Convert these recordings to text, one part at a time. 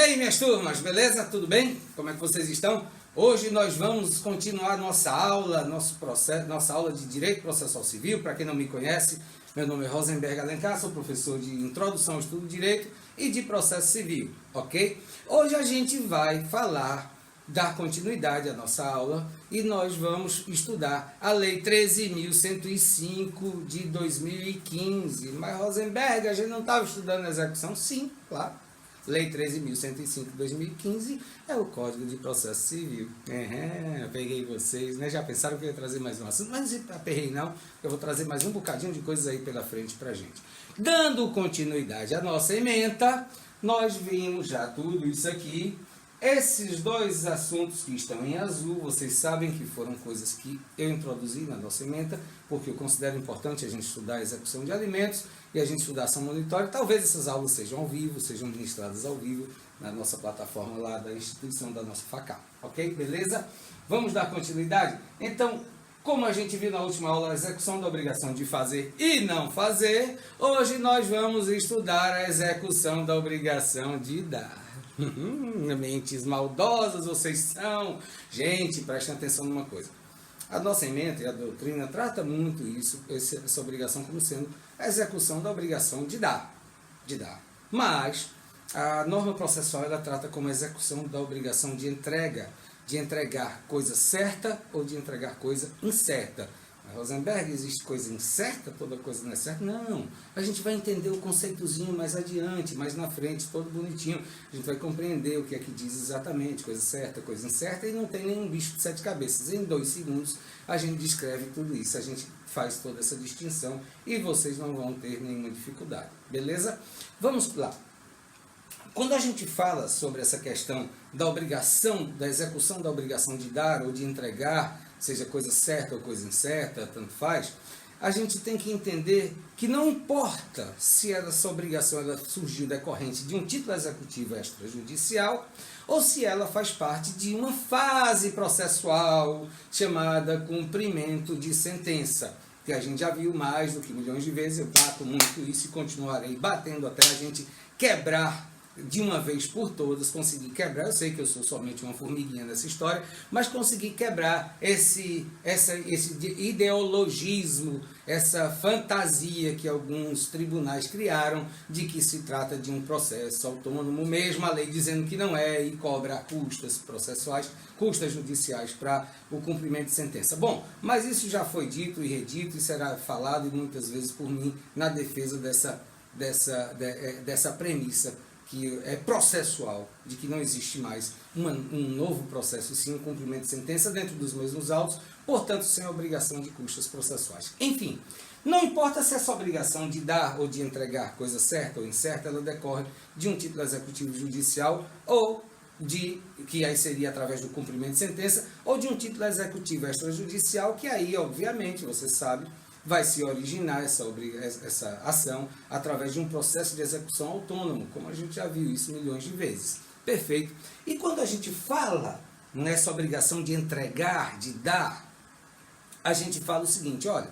aí, minhas turmas, beleza? Tudo bem? Como é que vocês estão? Hoje nós vamos continuar nossa aula, nossa aula de Direito Processual Civil. Para quem não me conhece, meu nome é Rosenberg Alencar, sou professor de Introdução ao Estudo de Direito e de Processo Civil, ok? Hoje a gente vai dar continuidade à nossa aula e nós vamos estudar a Lei 13.105 de 2015. Mas, Rosenberg, a gente não estava estudando a execução? Sim, claro. Lei 13.105 de 2015 é o Código de Processo Civil. Peguei vocês, né? Já pensaram que eu ia trazer mais um assunto, mas não aperrei não, eu vou trazer mais um bocadinho de coisas aí pela frente pra gente. Dando continuidade à nossa ementa, nós vimos já tudo isso aqui. Esses dois assuntos que estão em azul, vocês sabem que foram coisas que eu introduzi na nossa ementa, porque eu considero importante a gente estudar a execução de alimentos e a gente estudar ação monitória. Talvez essas aulas sejam ao vivo, sejam ministradas ao vivo na nossa plataforma lá da instituição da nossa FACAP, ok? Beleza? Vamos dar continuidade? Então, como a gente viu na última aula, a execução da obrigação de fazer e não fazer, hoje nós vamos estudar a execução da obrigação de dar. Mentes maldosas vocês são. Gente, prestem atenção numa coisa. A nossa ementa e a doutrina trata muito essa obrigação como sendo a execução da obrigação de dar. Mas a norma processual ela trata como a execução da obrigação de entregar coisa certa ou de entregar coisa incerta. Rosenberg, existe coisa incerta, toda coisa não é certa? Não, a gente vai entender o conceitozinho mais adiante, mais na frente, todo bonitinho. A gente vai compreender o que é que diz exatamente, coisa certa, coisa incerta, e não tem nenhum bicho de 7 cabeças. Em 2 segundos a gente descreve tudo isso, a gente faz toda essa distinção e vocês não vão ter nenhuma dificuldade, beleza? Vamos lá. Quando a gente fala sobre essa questão da obrigação, da execução da obrigação de dar ou de entregar, seja coisa certa ou coisa incerta, tanto faz, a gente tem que entender que não importa se essa obrigação ela surgiu decorrente de um título executivo extrajudicial ou se ela faz parte de uma fase processual chamada cumprimento de sentença, que a gente já viu mais do que milhões de vezes. Eu bato muito isso e continuarei batendo até a gente quebrar de uma vez por todas, conseguir quebrar. Eu sei que eu sou somente uma formiguinha nessa história, mas conseguir quebrar esse ideologismo, essa fantasia que alguns tribunais criaram de que se trata de um processo autônomo, mesmo a lei dizendo que não é, e cobra custas processuais, custas judiciais para o cumprimento de sentença. Bom, mas isso já foi dito e redito e será falado e muitas vezes por mim na defesa dessa premissa que é processual, de que não existe mais um novo processo, e sim um cumprimento de sentença dentro dos mesmos autos, portanto, sem obrigação de custas processuais. Enfim, não importa se essa obrigação de dar ou de entregar coisa certa ou incerta, ela decorre de um título executivo judicial ou que aí seria através do cumprimento de sentença, ou de um título executivo extrajudicial, que aí, obviamente, você sabe, vai se originar essa ação através de um processo de execução autônomo, como a gente já viu isso milhões de vezes. Perfeito? E quando a gente fala nessa obrigação de entregar, de dar, a gente fala o seguinte, olha,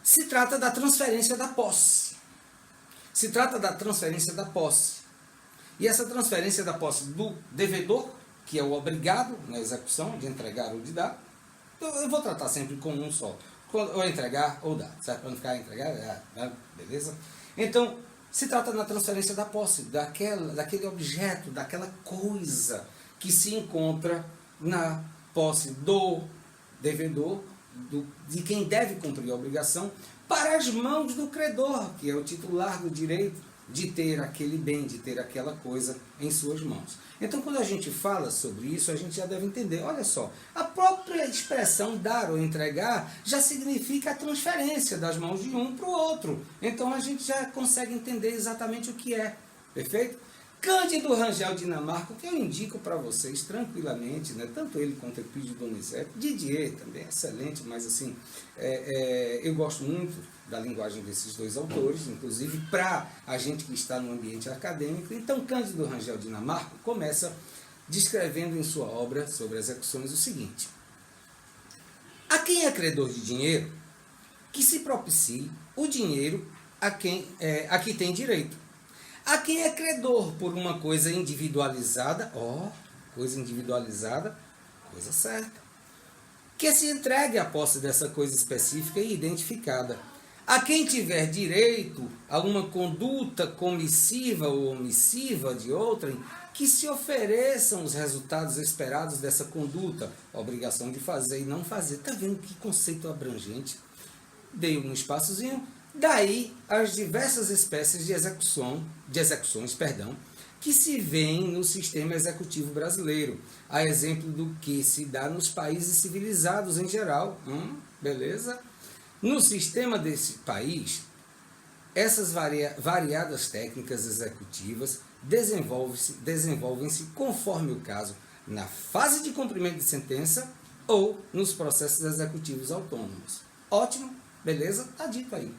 se trata da transferência da posse. Se trata da transferência da posse. E essa transferência da posse do devedor, que é o obrigado na execução de entregar ou de dar, eu vou tratar sempre com um só, ou entregar ou dar, certo? Para não ficar entregar, beleza? Então, se trata da transferência da posse, daquele objeto, daquela coisa que se encontra na posse do devedor, de quem deve cumprir a obrigação, para as mãos do credor, que é o titular do direito de ter aquele bem, de ter aquela coisa em suas mãos. Então, quando a gente fala sobre isso, a gente já deve entender, olha só, a própria expressão dar ou entregar já significa a transferência das mãos de um para o outro. Então, a gente já consegue entender exatamente o que é, perfeito? Cândido Rangel Dinamarca, que eu indico para vocês tranquilamente, né? Tanto ele quanto Epídio Donizete, Didier também é excelente, mas assim, eu gosto muito da linguagem desses dois autores, inclusive para a gente que está no ambiente acadêmico. Então, Cândido Rangel Dinamarca começa descrevendo em sua obra sobre execuções o seguinte: a quem é credor de dinheiro, que se propicie o dinheiro a que tem direito, Há quem é credor por uma coisa individualizada, coisa individualizada, coisa certa, que se entregue à posse dessa coisa específica e identificada. A quem tiver direito a uma conduta comissiva ou omissiva de outrem, que se ofereçam os resultados esperados dessa conduta, a obrigação de fazer e não fazer. Está vendo que conceito abrangente? Dei um espaçozinho. Daí as diversas espécies de execuções, que se vêem no sistema executivo brasileiro, a exemplo do que se dá nos países civilizados em geral. Beleza? No sistema desse país, essas variadas técnicas executivas desenvolvem-se conforme o caso na fase de cumprimento de sentença ou nos processos executivos autônomos. Ótimo, beleza? Está dito aí.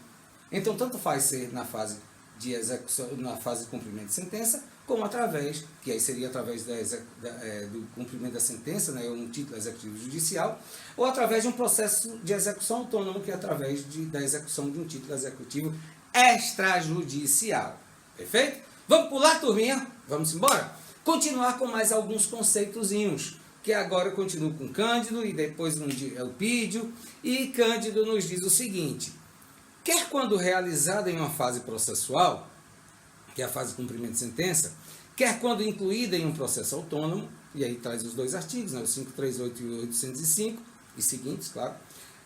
Então, tanto faz ser na fase de execução, na fase de cumprimento de sentença, como através, que aí seria através do cumprimento da sentença, né, um título executivo judicial, ou através de um processo de execução autônomo, que é através da execução de um título executivo extrajudicial. Perfeito? Vamos pular, turminha? Vamos embora? Continuar com mais alguns conceitozinhos, que agora eu continuo com Cândido, e depois Elpídio, e Cândido nos diz o seguinte: quer quando realizada em uma fase processual, que é a fase de cumprimento de sentença, quer quando incluída em um processo autônomo, e aí traz os dois artigos, né, os 538 e o 805, e seguintes, claro,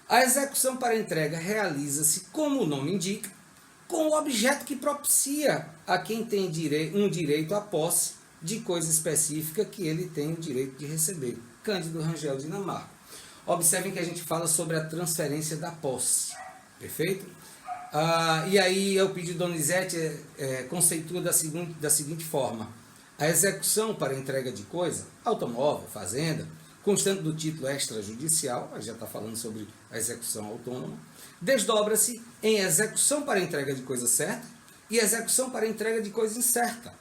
a execução para entrega realiza-se, como o nome indica, com o objeto que propicia a quem tem um direito à posse de coisa específica que ele tem o direito de receber. Cândido Rangel Dinamarca. Observem que a gente fala sobre a transferência da posse. Perfeito? E aí Elpidio Donizete conceitua da seguinte forma: a execução para entrega de coisa, automóvel, fazenda, constante do título extrajudicial, já está falando sobre a execução autônoma, desdobra-se em execução para entrega de coisa certa e execução para entrega de coisa incerta.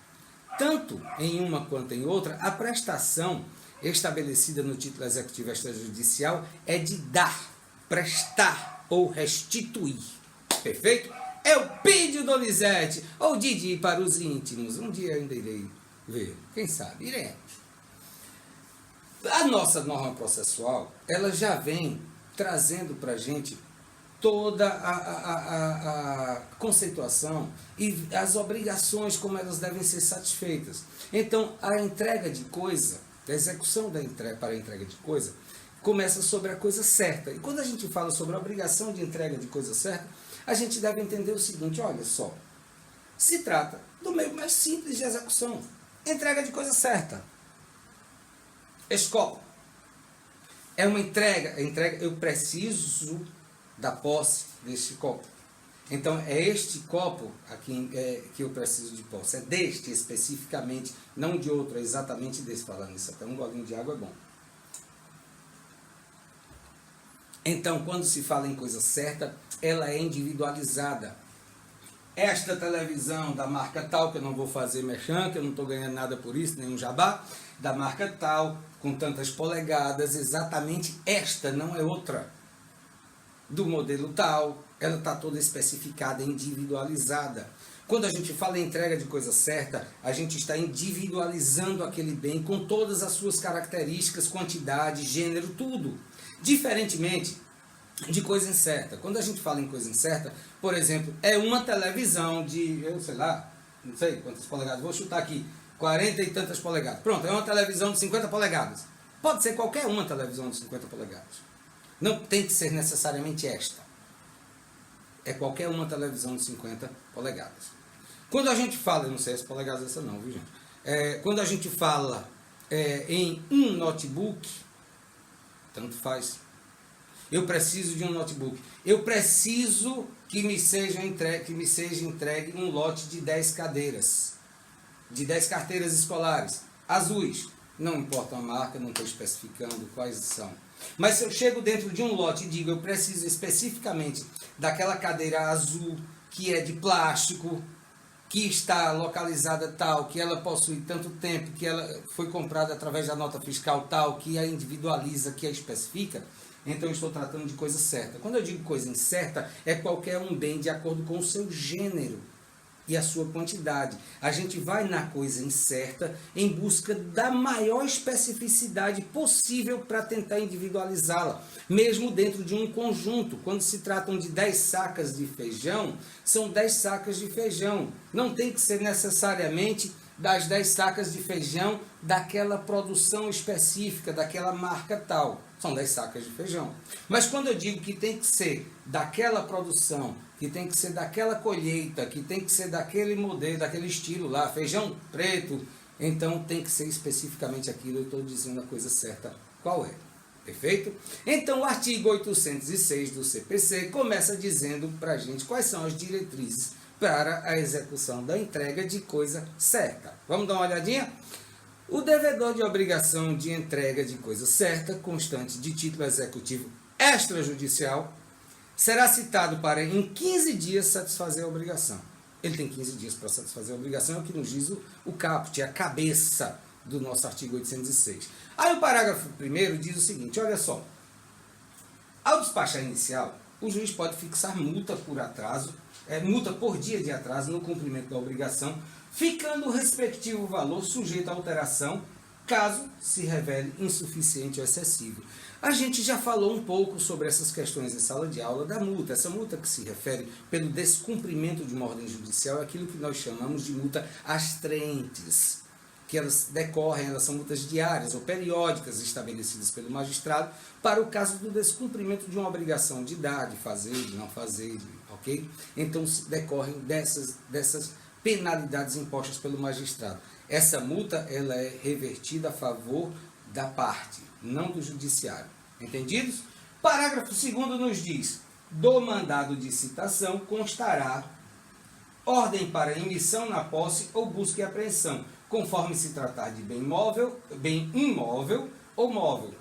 Tanto em uma quanto em outra, a prestação estabelecida no título executivo extrajudicial é de dar, prestar ou restituir. Perfeito? Elpidio Donizete, ou Didi para os íntimos. Um dia ainda irei ver, quem sabe, iremos. A nossa norma processual, ela já vem trazendo para a gente toda a conceituação e as obrigações como elas devem ser satisfeitas. Então, a entrega de coisa, a execução para a entrega de coisa, começa sobre a coisa certa. E quando a gente fala sobre a obrigação de entrega de coisa certa, a gente deve entender o seguinte: olha só, se trata do meio mais simples de execução, entrega de coisa certa. Escola. É uma entrega, eu preciso da posse deste copo. Então, é este copo aqui que eu preciso de posse. É deste especificamente, não de outro, é exatamente desse. Falando isso, até um golinho de água é bom. Então, quando se fala em coisa certa, ela é individualizada. Esta televisão da marca tal, que eu não vou fazer merchan, que eu não estou ganhando nada por isso, nenhum jabá, da marca tal, com tantas polegadas, exatamente esta, não é outra. Do modelo tal, ela está toda especificada, individualizada. Quando a gente fala em entrega de coisa certa, a gente está individualizando aquele bem com todas as suas características, quantidade, gênero, tudo. Diferentemente de coisa incerta. Quando a gente fala em coisa incerta, por exemplo, é uma televisão de, eu sei lá, não sei quantas polegadas, vou chutar aqui, 40 e tantas polegadas. Pronto, é uma televisão de 50 polegadas. Pode ser qualquer uma televisão de 50 polegadas. Não tem que ser necessariamente esta. É qualquer uma televisão de 50 polegadas. Quando a gente fala, eu não sei as polegadas essa não, viu gente? Quando a gente fala em um notebook, tanto faz. Eu preciso de um notebook. Eu preciso que me seja entregue um lote de 10 cadeiras. De 10 carteiras escolares. Azuis. Não importa a marca, não estou especificando quais são. Mas se eu chego dentro de um lote e digo, eu preciso especificamente daquela cadeira azul, que é de plástico, que está localizada tal, que ela possui tanto tempo, que ela foi comprada através da nota fiscal tal, que a individualiza, que a especifica, então eu estou tratando de coisa certa. Quando eu digo coisa incerta, é qualquer um bem de acordo com o seu gênero. e a sua quantidade. A gente vai na coisa incerta em busca da maior especificidade possível para tentar individualizá-la, mesmo dentro de um conjunto. Quando se tratam de 10 sacas de feijão, são 10 sacas de feijão. Não tem que ser necessariamente das 10 sacas de feijão daquela produção específica, daquela marca tal. São 10 sacas de feijão. Mas quando eu digo que tem que ser daquela produção, que tem que ser daquela colheita, que tem que ser daquele modelo, daquele estilo lá, feijão preto, então tem que ser especificamente aquilo, eu estou dizendo a coisa certa qual é. Perfeito? Então o artigo 806 do CPC começa dizendo para a gente quais são as diretrizes para a execução da entrega de coisa certa. Vamos dar uma olhadinha? O devedor de obrigação de entrega de coisa certa, constante de título executivo extrajudicial, será citado para em 15 dias satisfazer a obrigação. Ele tem 15 dias para satisfazer a obrigação, é o que nos diz o caput, a cabeça do nosso artigo 806. Aí o parágrafo 1º diz o seguinte, olha só. Ao despachar inicial, o juiz pode fixar multa por atraso, multa por dia de atraso no cumprimento da obrigação, ficando o respectivo valor sujeito a alteração, caso se revele insuficiente ou excessivo. A gente já falou um pouco sobre essas questões em sala de aula da multa. Essa multa que se refere pelo descumprimento de uma ordem judicial é aquilo que nós chamamos de multa astrentes, que elas decorrem, elas são multas diárias ou periódicas estabelecidas pelo magistrado para o caso do descumprimento de uma obrigação de dar, de fazer, de não fazer, ok? Então decorrem dessas penalidades impostas pelo magistrado. Essa multa ela é revertida a favor da parte, não do judiciário. Entendidos? Parágrafo 2º nos diz: do mandado de citação constará ordem para emissão na posse ou busca e apreensão, conforme se tratar de bem imóvel ou móvel.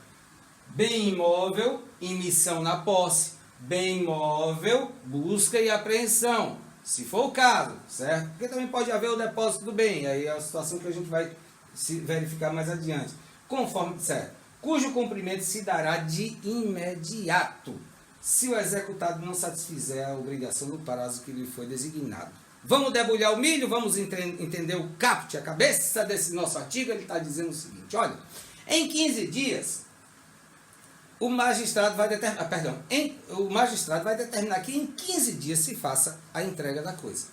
Bem imóvel, emissão na posse. Bem imóvel, busca e apreensão, se for o caso, certo? Porque também pode haver o depósito do bem, aí é a situação que a gente vai se verificar mais adiante. Conforme, certo? Cujo cumprimento se dará de imediato, se o executado não satisfizer a obrigação do prazo que lhe foi designado. Vamos debulhar o milho, vamos entender o caput, a cabeça desse nosso artigo. Ele está dizendo o seguinte, olha, em 15 dias, o magistrado vai determinar que em 15 dias se faça a entrega da coisa.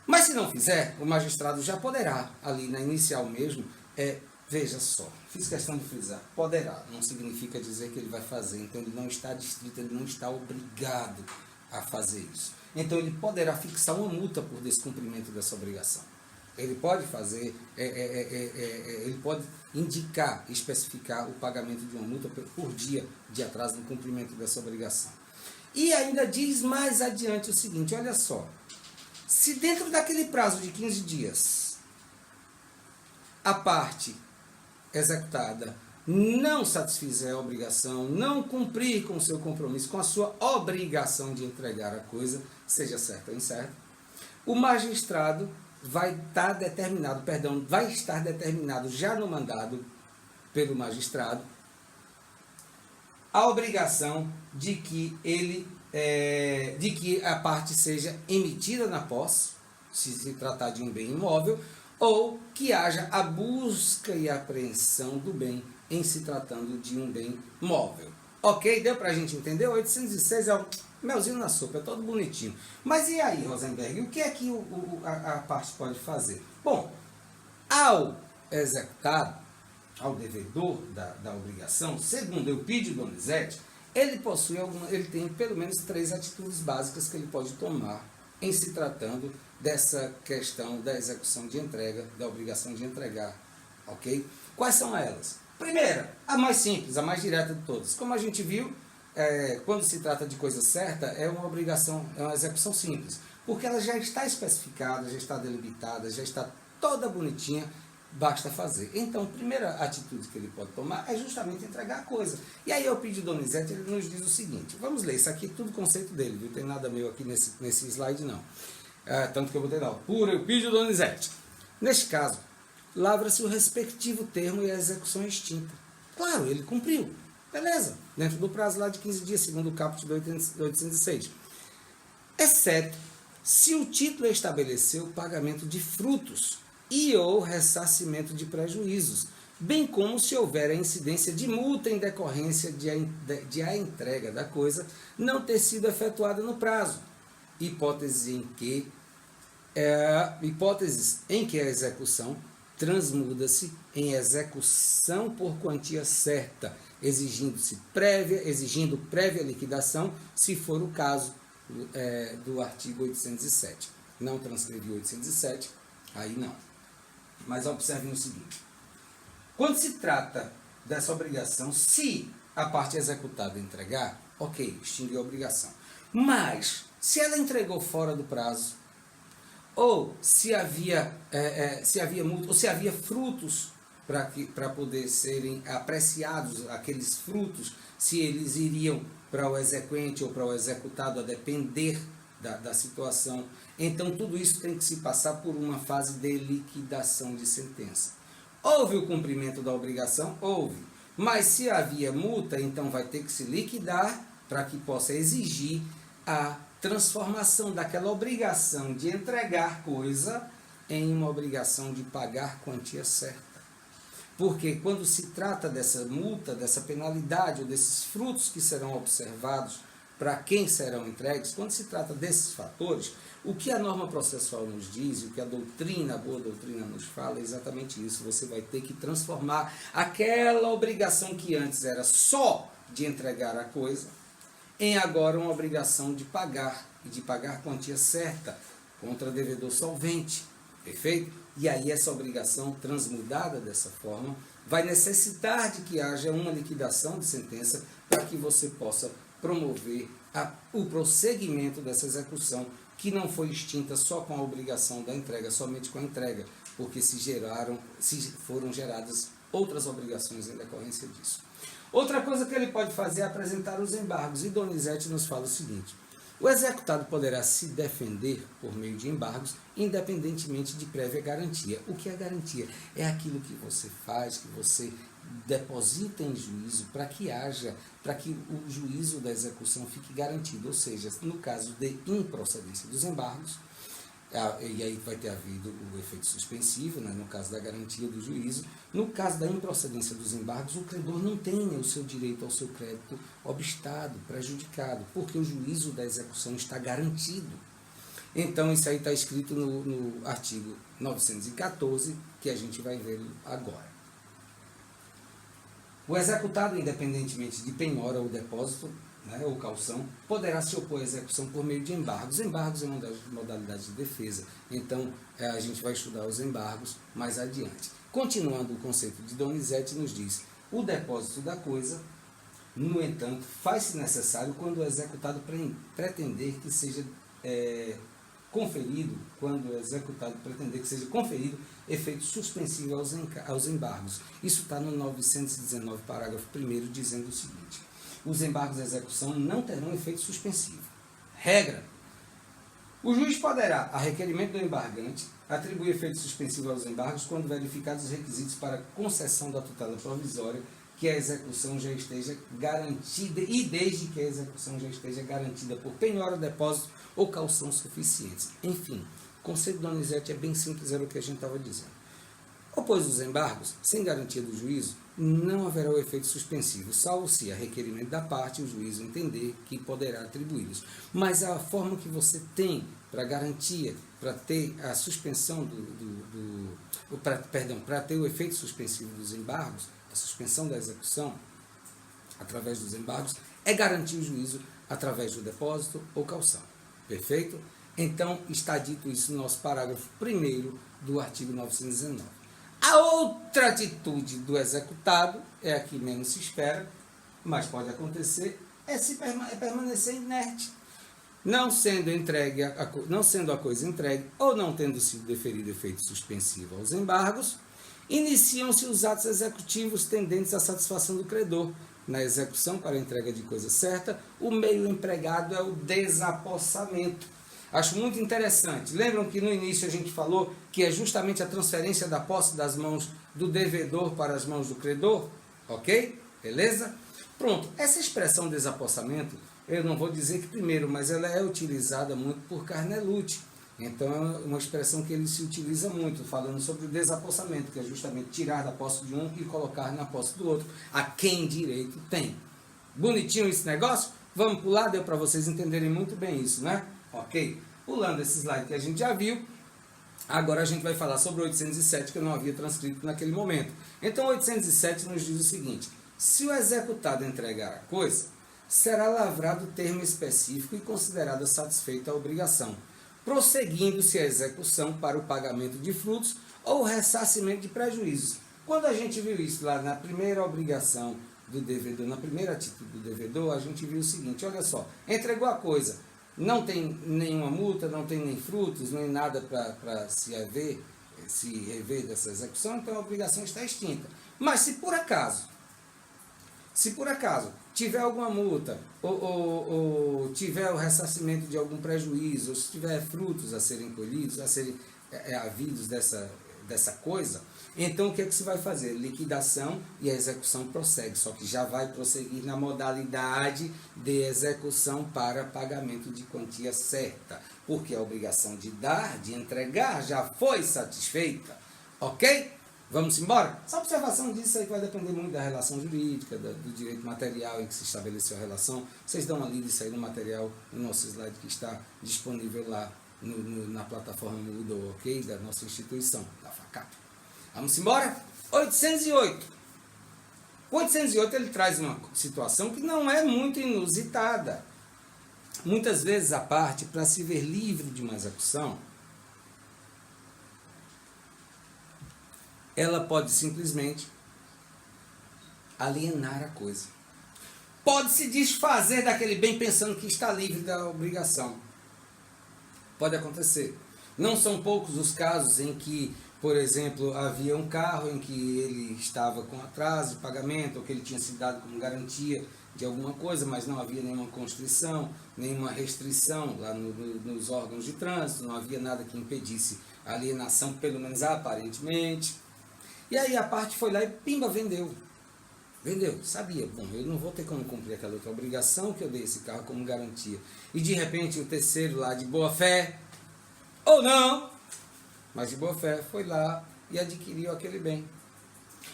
Mas se não fizer, o magistrado já poderá, ali na inicial mesmo, veja só, fiz questão de frisar, poderá, não significa dizer que ele vai fazer, então ele não está distrito, ele não está obrigado a fazer isso. Então ele poderá fixar uma multa por descumprimento dessa obrigação. Ele pode fazer, ele pode indicar, especificar o pagamento de uma multa por dia de atraso no cumprimento dessa obrigação. E ainda diz mais adiante o seguinte, olha só, se dentro daquele prazo de 15 dias, a parte executada não satisfizer a obrigação, não cumprir com o seu compromisso, com a sua obrigação de entregar a coisa, seja certa ou incerta, o magistrado vai estar determinado já no mandado pelo magistrado a obrigação de que a parte seja emitida na posse, se tratar de um bem imóvel, ou que haja a busca e apreensão do bem em se tratando de um bem móvel. Ok? Deu para a gente entender? 806 é o melzinho na sopa, é todo bonitinho. Mas e aí, Rosenberg, o que é que a parte pode fazer? Bom, ao executado, ao devedor da obrigação, segundo Eupídio Donizete, ele tem pelo menos 3 atitudes básicas que ele pode tomar em se tratando dessa questão da execução de entrega, da obrigação de entregar. Ok? Quais são elas? Primeira, a mais simples, a mais direta de todas. Como a gente viu, quando se trata de coisa certa, é uma obrigação, é uma execução simples, porque ela já está especificada, já está delimitada, já está toda bonitinha, basta fazer. Então, a primeira atitude que ele pode tomar é justamente entregar a coisa. E aí eu pedi Donizete, ele nos diz o seguinte, vamos ler, isso aqui é tudo conceito dele, não tem nada meu aqui nesse slide não. Tanto que eu botei lá, puro Eupídio Donizete. Neste caso, lavra-se o respectivo termo e a execução é extinta. Claro, ele cumpriu. Beleza. Dentro do prazo lá de 15 dias, segundo o caput do 806. Exceto se o título estabeleceu o pagamento de frutos e ou ressarcimento de prejuízos, bem como se houver a incidência de multa em decorrência de a entrega da coisa não ter sido efetuada no prazo, hipóteses em que a execução transmuda-se em execução por quantia certa, exigindo prévia liquidação, se for o caso do artigo 807. Não transcrevi 807, aí não. Mas observem o seguinte: quando se trata dessa obrigação, se a parte executada entregar, ok, extinguiu a obrigação. Mas, se ela entregou fora do prazo, ou se havia multa, ou se havia frutos para poder serem apreciados, aqueles frutos, se eles iriam para o exequente ou para o executado, a depender da situação. Então, tudo isso tem que se passar por uma fase de liquidação de sentença. Houve o cumprimento da obrigação? Houve. Mas se havia multa, então vai ter que se liquidar para que possa exigir a transformação daquela obrigação de entregar coisa em uma obrigação de pagar quantia certa. Porque quando se trata dessa multa, dessa penalidade ou desses frutos que serão observados para quem serão entregues, quando se trata desses fatores, o que a norma processual nos diz, o que a boa doutrina nos fala, é exatamente isso. Você vai ter que transformar aquela obrigação que antes era só de entregar a coisa, em agora uma obrigação de pagar, e de pagar quantia certa contra devedor solvente, perfeito? E aí essa obrigação transmudada dessa forma vai necessitar de que haja uma liquidação de sentença para que você possa promover o prosseguimento dessa execução, que não foi extinta só com a obrigação da entrega, somente com a entrega, porque se foram geradas outras obrigações em decorrência disso. Outra coisa que ele pode fazer é apresentar os embargos, e Donizete nos fala o seguinte: o executado poderá se defender por meio de embargos, independentemente de prévia garantia. O que é garantia? É aquilo que você faz, que você deposita em juízo para que o juízo da execução fique garantido. Ou seja, no caso de improcedência dos embargos, e aí vai ter havido o efeito suspensivo, né, no caso da garantia do juízo. No caso da improcedência dos embargos, o credor não tem o seu direito ao seu crédito obstado, prejudicado, porque o juízo da execução está garantido. Então, isso aí está escrito no artigo 914, que a gente vai ver agora. O executado, independentemente de penhora ou depósito, né, ou calção, poderá se opor à execução por meio de embargos. Embargos é uma das modalidades de defesa, então a gente vai estudar os embargos mais adiante. Continuando o conceito de Donizete, nos diz: o depósito da coisa, no entanto, faz-se necessário quando o executado pretender que seja conferido, efeito suspensivo aos embargos. Isso está no 919, parágrafo 1º, dizendo o seguinte: os embargos de execução não terão efeito suspensivo. Regra: o juiz poderá, a requerimento do embargante, atribuir efeito suspensivo aos embargos quando verificados os requisitos para concessão da tutela provisória, que a execução já esteja garantida, e desde que a execução já esteja garantida por penhora, depósito ou calção suficientes. Enfim, o conceito do Donizete é bem simples, era o que a gente estava dizendo. Opôs os embargos, sem garantia do juízo, não haverá o efeito suspensivo, salvo se, a requerimento da parte, o juízo entender que poderá atribuí-los. Mas a forma que você tem para garantia, para ter a suspensão para ter o efeito suspensivo dos embargos, a suspensão da execução através dos embargos, é garantir o juízo através do depósito ou calção. Perfeito? Então, está dito isso no nosso parágrafo 1º do artigo 919. A outra atitude do executado, é a que menos se espera, mas pode acontecer, é permanecer inerte. Não sendo a coisa entregue ou não tendo sido deferido efeito suspensivo aos embargos, iniciam-se os atos executivos tendentes à satisfação do credor. Na execução para a entrega de coisa certa, o meio empregado é o desapossamento. Acho muito interessante. Lembram que no início a gente falou que é justamente a transferência da posse das mãos do devedor para as mãos do credor? Ok? Beleza? Pronto. Essa expressão desapossamento eu não vou dizer que primeiro, mas ela é utilizada muito por Carnelucci. Então é uma expressão que ele se utiliza muito, falando sobre o desapossamento, que é justamente tirar da posse de um e colocar na posse do outro, a quem direito tem. Bonitinho esse negócio? Vamos pular, deu para vocês entenderem muito bem isso, né? Ok? Pulando esse slide que a gente já viu, agora a gente vai falar sobre o 807, que eu não havia transcrito naquele momento. Então, 807 nos diz o seguinte: se o executado entregar a coisa, será lavrado termo específico e considerada satisfeita a obrigação, prosseguindo-se a execução para o pagamento de frutos ou ressarcimento de prejuízos. Quando a gente viu isso lá na primeira obrigação do devedor, na primeira atitude do devedor, a gente viu o seguinte: olha só, entregou a coisa, não tem nenhuma multa, não tem nem frutos, nem nada para se rever dessa execução, então a obrigação está extinta. Mas se por acaso tiver alguma multa, ou tiver o ressarcimento de algum prejuízo, ou se tiver frutos a serem colhidos, a serem havidos dessa coisa, então o que é que se vai fazer? Liquidação, e a execução prossegue, só que já vai prosseguir na modalidade de execução para pagamento de quantia certa, porque a obrigação de dar, de entregar, já foi satisfeita, ok? Vamos embora? Essa observação disso aí vai depender muito da relação jurídica, do direito material em que se estabeleceu a relação. Vocês dão uma lida isso aí no material, no nosso slide que está disponível lá na plataforma Moodle, ok? Da nossa instituição, da FACAP. Vamos embora? 808. O 808 ele traz uma situação que não é muito inusitada. Muitas vezes a parte, para se ver livre de uma execução, ela pode simplesmente alienar a coisa. Pode se desfazer daquele bem pensando que está livre da obrigação. Pode acontecer. Não são poucos os casos em que, por exemplo, havia um carro em que ele estava com atraso de pagamento, ou que ele tinha sido dado como garantia de alguma coisa, mas não havia nenhuma constrição, nenhuma restrição lá nos órgãos de trânsito, não havia nada que impedisse a alienação, pelo menos aparentemente. E aí a parte foi lá e pimba, vendeu. Vendeu, sabia, bom, eu não vou ter como cumprir aquela outra obrigação que eu dei esse carro como garantia. E de repente o terceiro lá de boa fé, ou não, mas de boa fé, foi lá e adquiriu aquele bem.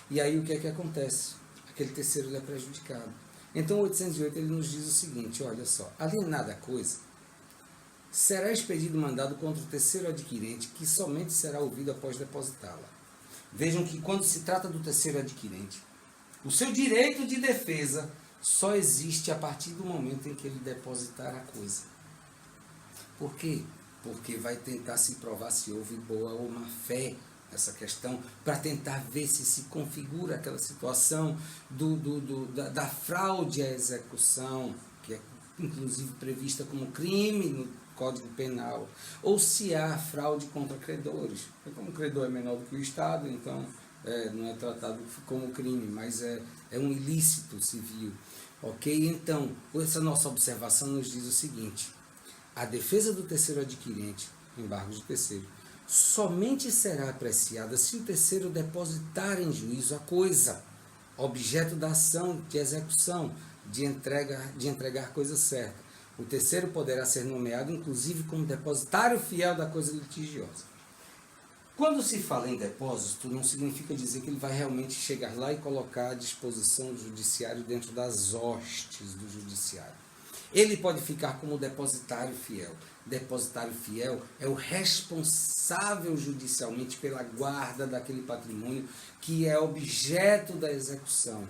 E aí o que é que acontece? Aquele terceiro ele é prejudicado. Então o 808 ele nos diz o seguinte: olha só, alienada a coisa, será expedido mandado contra o terceiro adquirente, que somente será ouvido após depositá-la. Vejam que quando se trata do terceiro adquirente, o seu direito de defesa só existe a partir do momento em que ele depositar a coisa. Por quê? Porque vai tentar se provar se houve boa ou má fé nessa questão, para tentar ver se configura aquela situação da fraude à execução, que é inclusive prevista como crime no Código Penal, ou se há fraude contra credores. Como o credor é menor do que o Estado, então não é tratado como crime, mas é um ilícito civil. Ok? Então, essa nossa observação nos diz o seguinte: a defesa do terceiro adquirente, embargos de terceiro, somente será apreciada se o terceiro depositar em juízo a coisa, objeto da ação de execução, de entregar coisa certa. O terceiro poderá ser nomeado, inclusive, como depositário fiel da coisa litigiosa. Quando se fala em depósito, não significa dizer que ele vai realmente chegar lá e colocar à disposição do judiciário dentro das hostes do judiciário. Ele pode ficar como depositário fiel. Depositário fiel é o responsável judicialmente pela guarda daquele patrimônio que é objeto da execução.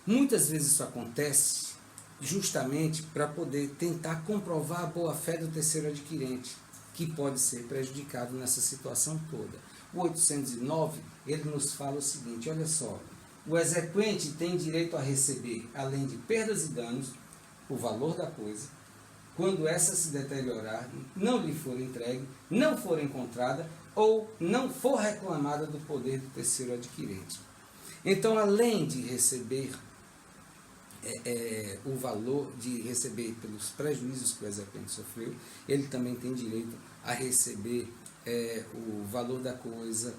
Muitas vezes isso acontece justamente para poder tentar comprovar a boa-fé do terceiro adquirente, que pode ser prejudicado nessa situação toda. O 809, ele nos fala o seguinte: olha só, o exequente tem direito a receber, além de perdas e danos, o valor da coisa, quando essa se deteriorar, não lhe for entregue, não for encontrada ou não for reclamada do poder do terceiro adquirente. Então, além de receber o valor, de receber pelos prejuízos que o exequente sofreu, ele também tem direito a receber o valor da coisa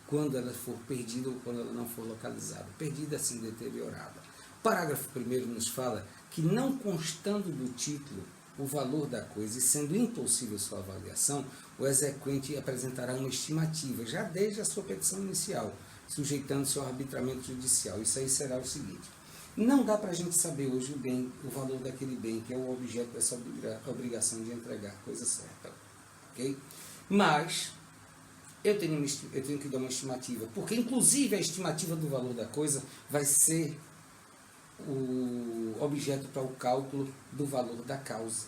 quando ela for perdida ou quando ela não for localizada. Perdida, assim, deteriorada. O parágrafo 1º nos fala que, não constando do título o valor da coisa e sendo impossível sua avaliação, o exequente apresentará uma estimativa, já desde a sua petição inicial, sujeitando-se ao arbitramento judicial. Isso aí será o seguinte: não dá para a gente saber hoje o valor daquele bem, que é o objeto dessa obrigação de entregar a coisa certa, ok? Mas eu tenho que dar uma estimativa, porque inclusive a estimativa do valor da coisa vai ser o objeto para o cálculo do valor da causa,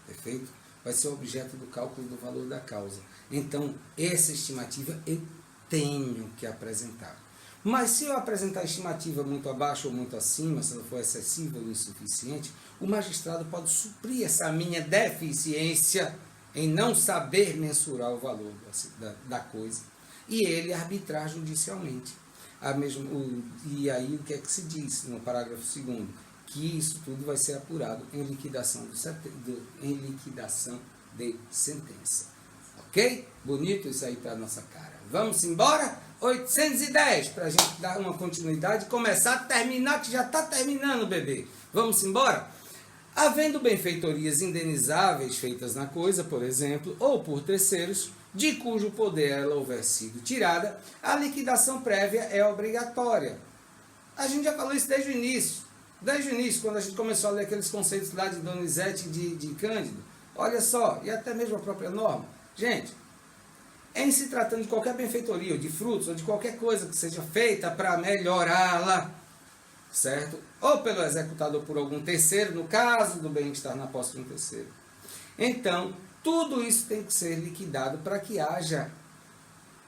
perfeito? Vai ser o objeto do cálculo do valor da causa. Então, essa estimativa eu tenho que apresentar. Mas se eu apresentar a estimativa muito abaixo ou muito acima, se ela for excessiva ou insuficiente, o magistrado pode suprir essa minha deficiência em não saber mensurar o valor da coisa e ele arbitrar judicialmente. E aí o que é que se diz no parágrafo 2º? Que isso tudo vai ser apurado em liquidação de sentença. Ok? Bonito isso aí para nossa cara. Vamos embora? 810, para a gente dar uma continuidade, começar a terminar, que já está terminando, bebê. Vamos embora? Havendo benfeitorias indenizáveis feitas na coisa, por exemplo, ou por terceiros, de cujo poder ela houver sido tirada, a liquidação prévia é obrigatória. A gente já falou isso desde o início. Desde o início, quando a gente começou a ler aqueles conceitos lá de Donizete e de Cândido. Olha só, e até mesmo a própria norma. Gente, em se tratando de qualquer benfeitoria, ou de frutos, ou de qualquer coisa que seja feita para melhorá-la, certo? Ou pelo executado ou por algum terceiro, no caso do bem estar na posse de um terceiro. Então, tudo isso tem que ser liquidado para que haja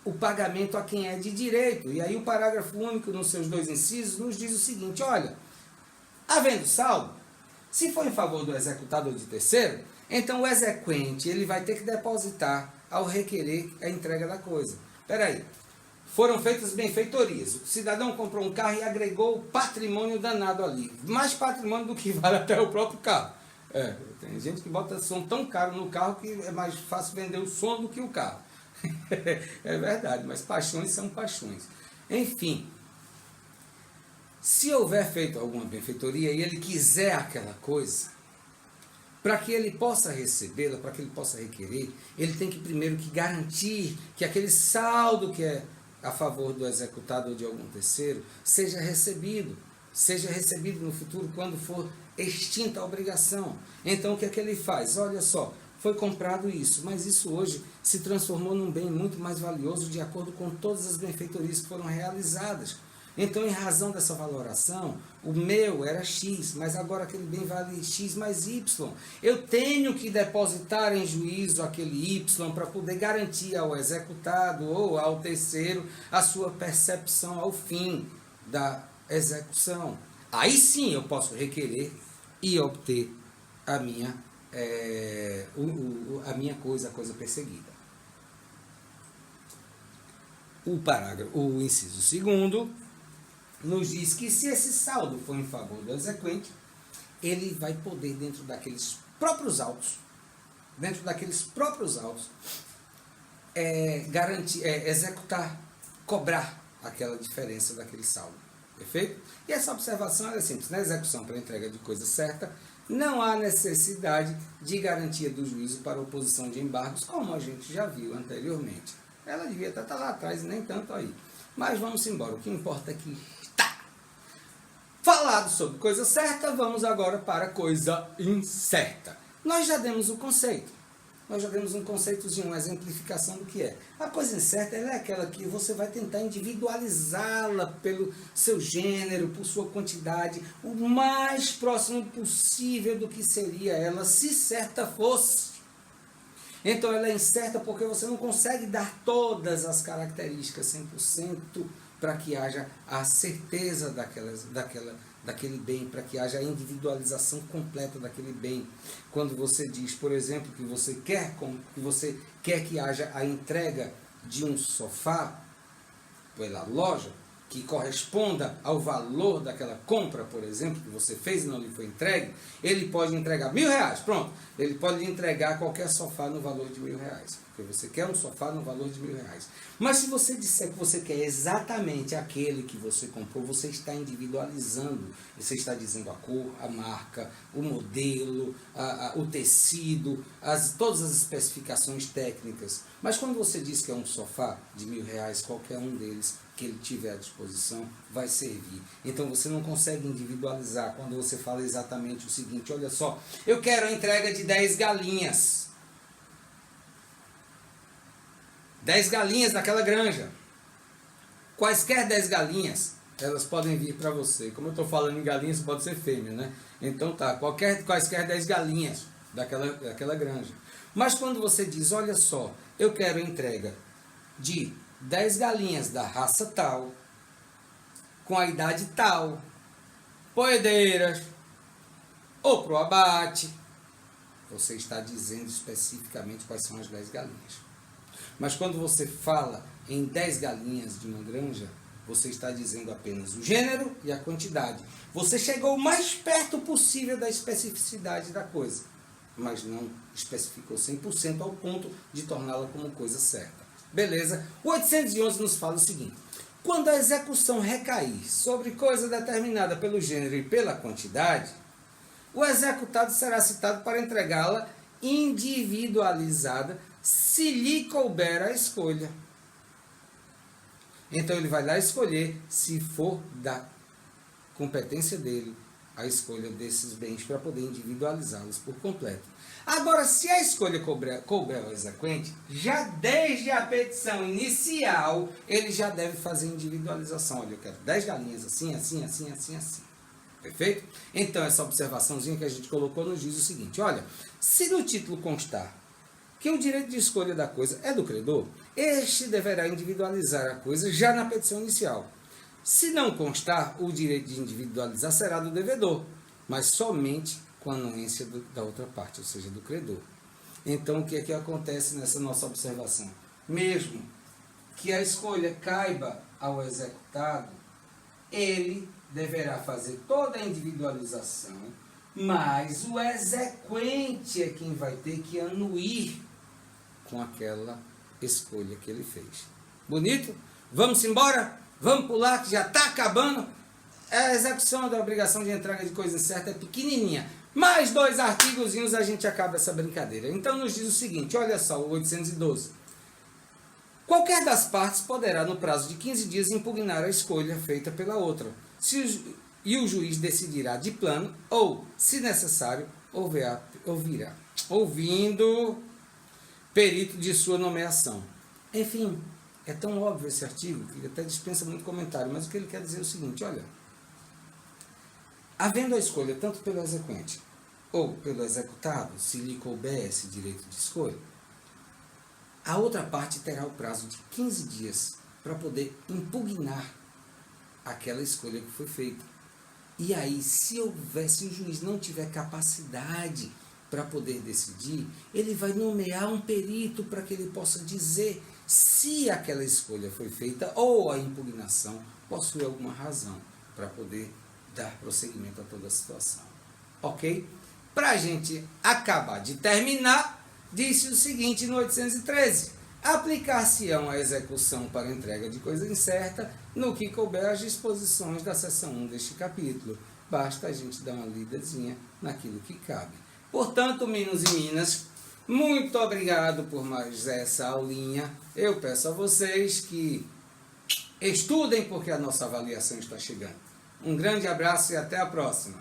o pagamento a quem é de direito. E aí o parágrafo único, nos seus 2 incisos, nos diz o seguinte: olha, havendo saldo, se for em favor do executado ou de terceiro, então o exequente ele vai ter que depositar ao requerer a entrega da coisa. Espera aí. Foram feitas benfeitorias. O cidadão comprou um carro e agregou patrimônio danado ali. Mais patrimônio do que vale até o próprio carro. Tem gente que bota som tão caro no carro que é mais fácil vender o som do que o carro. É verdade, mas paixões são paixões. Enfim, se houver feito alguma benfeitoria e ele quiser aquela coisa, para que ele possa recebê-la, para que ele possa requerer, ele tem que primeiro que garantir que aquele saldo que é a favor do executado ou de algum terceiro seja recebido no futuro quando for extinta a obrigação. Então o que é que ele faz? Olha só, foi comprado isso, mas isso hoje se transformou num bem muito mais valioso de acordo com todas as benfeitorias que foram realizadas. Então, em razão dessa valoração, o meu era X, mas agora aquele bem vale X mais Y. Eu tenho que depositar em juízo aquele Y para poder garantir ao executado ou ao terceiro a sua percepção ao fim da execução. Aí sim eu posso requerer e obter a minha coisa, a coisa perseguida. O inciso 2º nos diz que se esse saldo for em favor do exequente, ele vai poder, dentro daqueles próprios autos, executar, cobrar aquela diferença daquele saldo. Perfeito? E essa observação é simples. Na execução para entrega de coisa certa, não há necessidade de garantia do juízo para oposição de embargos, como a gente já viu anteriormente. Ela devia até estar lá atrás e nem tanto aí. Mas vamos embora. O que importa é que está falado sobre coisa certa, vamos agora para coisa incerta. Nós já demos o conceito. Nós já demos um conceitozinho, uma exemplificação do que é. A coisa incerta ela é aquela que você vai tentar individualizá-la pelo seu gênero, por sua quantidade, o mais próximo possível do que seria ela, se certa fosse. Então ela é incerta porque você não consegue dar todas as características 100% para que haja a certeza daquele bem, para que haja a individualização completa daquele bem. Quando você diz, por exemplo, que você quer que haja a entrega de um sofá pela loja, que corresponda ao valor daquela compra, por exemplo, que você fez e não lhe foi entregue, ele pode entregar R$1.000, pronto. Ele pode lhe entregar qualquer sofá no valor de R$1.000. Porque você quer um sofá no valor de R$1.000. Mas se você disser que você quer exatamente aquele que você comprou, você está individualizando. Você está dizendo a cor, a marca, o modelo, o tecido, todas as especificações técnicas. Mas quando você diz que é um sofá de R$1.000, qualquer um deles que ele tiver à disposição vai servir. Então você não consegue individualizar quando você fala exatamente o seguinte: olha só, eu quero a entrega de 10 galinhas. 10 galinhas daquela granja. Quaisquer 10 galinhas, elas podem vir para você. Como eu estou falando em galinhas, pode ser fêmea, né? Então tá, quaisquer 10 galinhas daquela granja. Mas quando você diz, olha só, eu quero a entrega de 10 galinhas da raça tal, com a idade tal, poedeiras, ou pro abate, você está dizendo especificamente quais são as 10 galinhas. Mas quando você fala em 10 galinhas de uma granja, você está dizendo apenas o gênero e a quantidade. Você chegou o mais perto possível da especificidade da coisa, mas não especificou 100% ao ponto de torná-la como coisa certa. Beleza? O 811 nos fala o seguinte: quando a execução recair sobre coisa determinada pelo gênero e pela quantidade, o executado será citado para entregá-la individualizada, se lhe couber a escolha. Então ele vai lá escolher, se for da competência dele, a escolha desses bens para poder individualizá-los por completo. Agora, se a escolha couber ao exequente, já desde a petição inicial, ele já deve fazer individualização. Olha, eu quero 10 galinhas assim, assim, assim, assim, assim. Perfeito? Então, essa observaçãozinha que a gente colocou nos diz o seguinte: olha, se no título constar que o direito de escolha da coisa é do credor, este deverá individualizar a coisa já na petição inicial. Se não constar, o direito de individualizar será do devedor, mas somente com a anuência da outra parte, ou seja, do credor. Então, o que é que acontece nessa nossa observação? Mesmo que a escolha caiba ao executado, ele deverá fazer toda a individualização, mas o exequente é quem vai ter que anuir com aquela escolha que ele fez. Bonito? Vamos embora? Vamos pular que já está acabando? A execução da obrigação de entrega de coisa incerta é pequenininha. Mais 2 artigozinhos a gente acaba essa brincadeira. Então nos diz o seguinte, olha só, o 812. Qualquer das partes poderá, no prazo de 15 dias, impugnar a escolha feita pela outra, e o juiz decidirá de plano ou, se necessário, ouvindo perito de sua nomeação. Enfim, é tão óbvio esse artigo que ele até dispensa muito comentário, mas o que ele quer dizer é o seguinte, olha, havendo a escolha tanto pelo exequente ou pelo executado, se lhe couber esse direito de escolha, a outra parte terá o prazo de 15 dias para poder impugnar aquela escolha que foi feita. E aí, se o juiz não tiver capacidade para poder decidir, ele vai nomear um perito para que ele possa dizer se aquela escolha foi feita ou a impugnação possui alguma razão para poder dar prosseguimento a toda a situação. Ok? Para a gente acabar de terminar, disse o seguinte no 813. Aplicar-se-ão a execução para entrega de coisa incerta no que couber as disposições da seção 1 deste capítulo. Basta a gente dar uma lidazinha naquilo que cabe. Portanto, meninos e meninas, muito obrigado por mais essa aulinha. Eu peço a vocês que estudem porque a nossa avaliação está chegando. Um grande abraço e até a próxima.